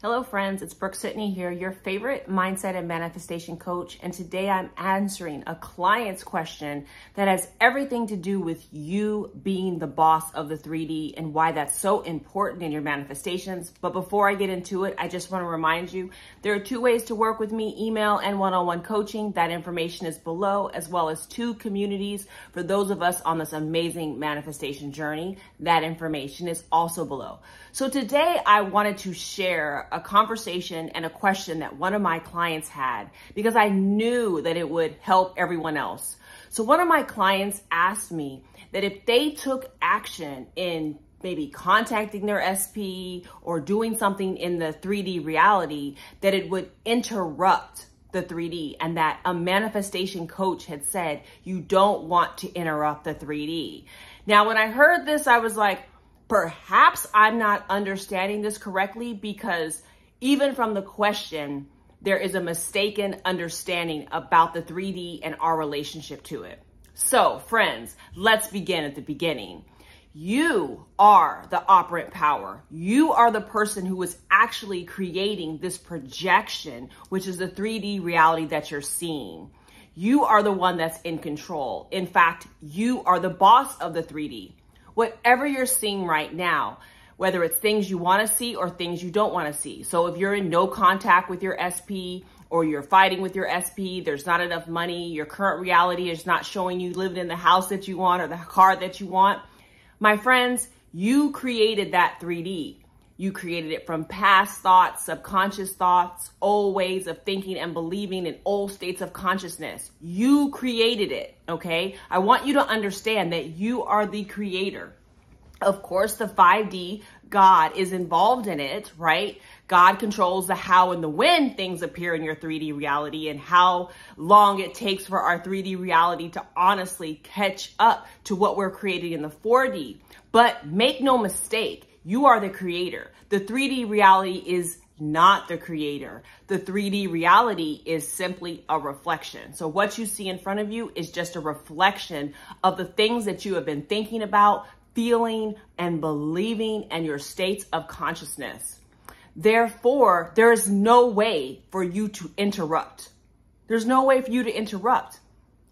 Hello friends, it's Brooke-Sidney here, your favorite mindset and manifestation coach. And today I'm answering a client's question that has everything to do with you being the boss of the 3D and why that's so important in your manifestations. But before I get into it, I just want to remind you, there are two ways to work with me, email and one-on-one coaching. That information is below, as well as two communities for those of us on this amazing manifestation journey. That information is also below. So today I wanted to share a conversation and a question that one of my clients had because I knew that it would help everyone else. So one of my clients asked me that if they took action in maybe contacting their SP or doing something in the 3D reality, that it would interrupt the 3D, and that a manifestation coach had said, you don't want to interrupt the 3D. Now, when I heard this, I was like, perhaps I'm not understanding this correctly, because even from the question, there is a mistaken understanding about the 3D and our relationship to it. So friends, let's begin at the beginning. You are the operant power. You are the person who is actually creating this projection, which is the 3D reality that you're seeing. You are the one that's in control. In fact, you are the boss of the 3D. Whatever you're seeing right now, whether it's things you want to see or things you don't want to see. So if you're in no contact with your SP, or you're fighting with your SP, there's not enough money, your current reality is not showing you living in the house that you want or the car that you want, my friends, you created that 3D. You created it from past thoughts, subconscious thoughts, old ways of thinking and believing in old states of consciousness. You created it, okay? I want you to understand that you are the creator. Of course, the 5D, God is involved in it, right? God controls the how and the when things appear in your 3D reality and how long it takes for our 3D reality to honestly catch up to what we're creating in the 4D. But make no mistake, you are the creator. The 3D reality is not the creator. The 3D reality is simply a reflection. So what you see in front of you is just a reflection of the things that you have been thinking about, feeling, and believing, and your states of consciousness. Therefore, there is no way for you to interrupt. There's no way for you to interrupt.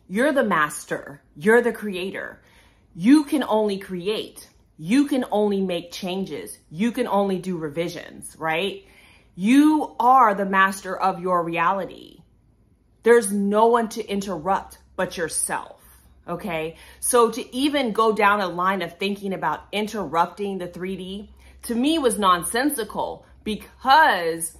You're the master. You're the creator. You can only create. You can only make changes. You can only do revisions, right? You are the master of your reality. There's no one to interrupt but yourself. Okay, so to even go down a line of thinking about interrupting the 3D, to me was nonsensical, because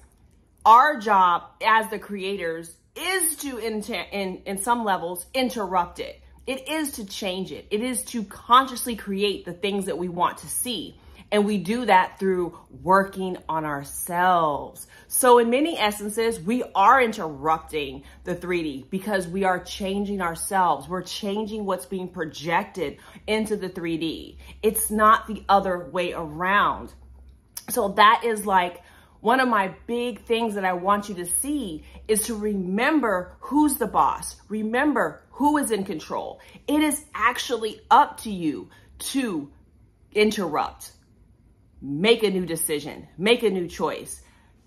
our job as the creators is to, in some levels, interrupt it. It is to change it. It is to consciously create the things that we want to see. And we do that through working on ourselves. So in many essences, we are interrupting the 3D because we are changing ourselves. We're changing what's being projected into the 3D. It's not the other way around. So that is like one of my big things that I want you to see, is to remember who's the boss. Remember who is in control. It is actually up to you to interrupt. Make a new decision, make a new choice,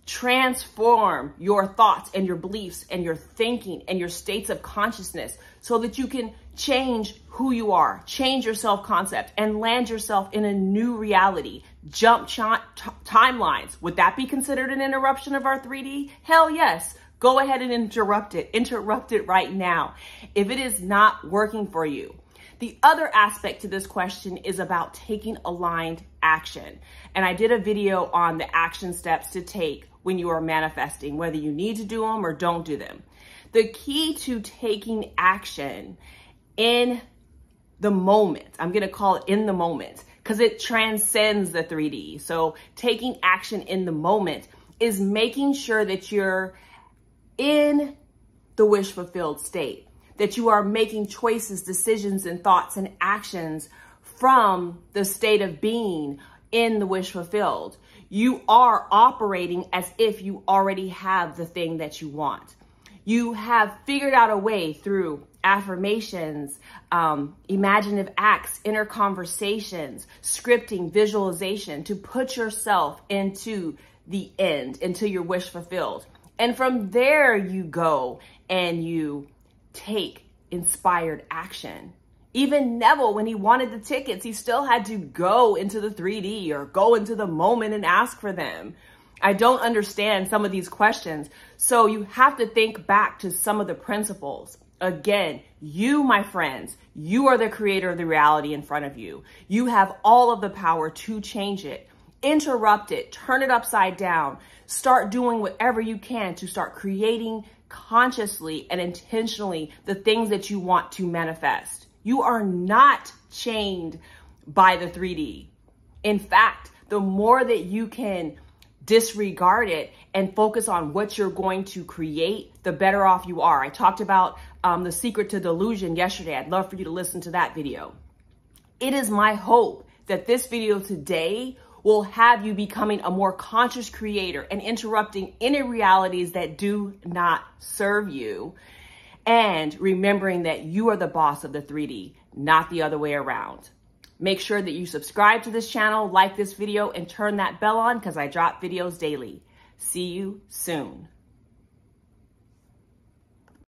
transform your thoughts and your beliefs and your thinking and your states of consciousness so that you can change who you are, change your self-concept, and land yourself in a new reality. Jump timelines. Would that be considered an interruption of our 3D? Hell yes. Go ahead and interrupt it. Interrupt it right now if it is not working for you. The other aspect to this question is about taking aligned action. And I did a video on the action steps to take when you are manifesting, whether you need to do them or don't do them. The key to taking action in the moment, I'm going to call it in the moment, because it transcends the 3D. So taking action in the moment is making sure that you're in the wish fulfilled state, that you are making choices, decisions, and thoughts and actions from the state of being in the wish fulfilled. You are operating as if you already have the thing that you want. You have figured out a way through affirmations, imaginative acts, inner conversations, scripting, visualization to put yourself into the end until your wish fulfilled. And from there you go and you take inspired action. Even Neville, when he wanted the tickets, he still had to go into the 3D or go into the moment and ask for them. I don't understand some of these questions. So you have to think back to some of the principles. Again, you, my friends, you are the creator of the reality in front of you. You have all of the power to change it. Interrupt it, turn it upside down, start doing whatever you can to start creating consciously and intentionally the things that you want to manifest. You are not chained by the 3D. In fact, the more that you can disregard it and focus on what you're going to create, the better off you are. I talked about the secret to delusion yesterday. I'd love for you to listen to that video. It is my hope that this video today will have you becoming a more conscious creator and interrupting any realities that do not serve you, and remembering that you are the boss of the 3D, not the other way around. Make sure that you subscribe to this channel, like this video, and turn that bell on because I drop videos daily. See you soon.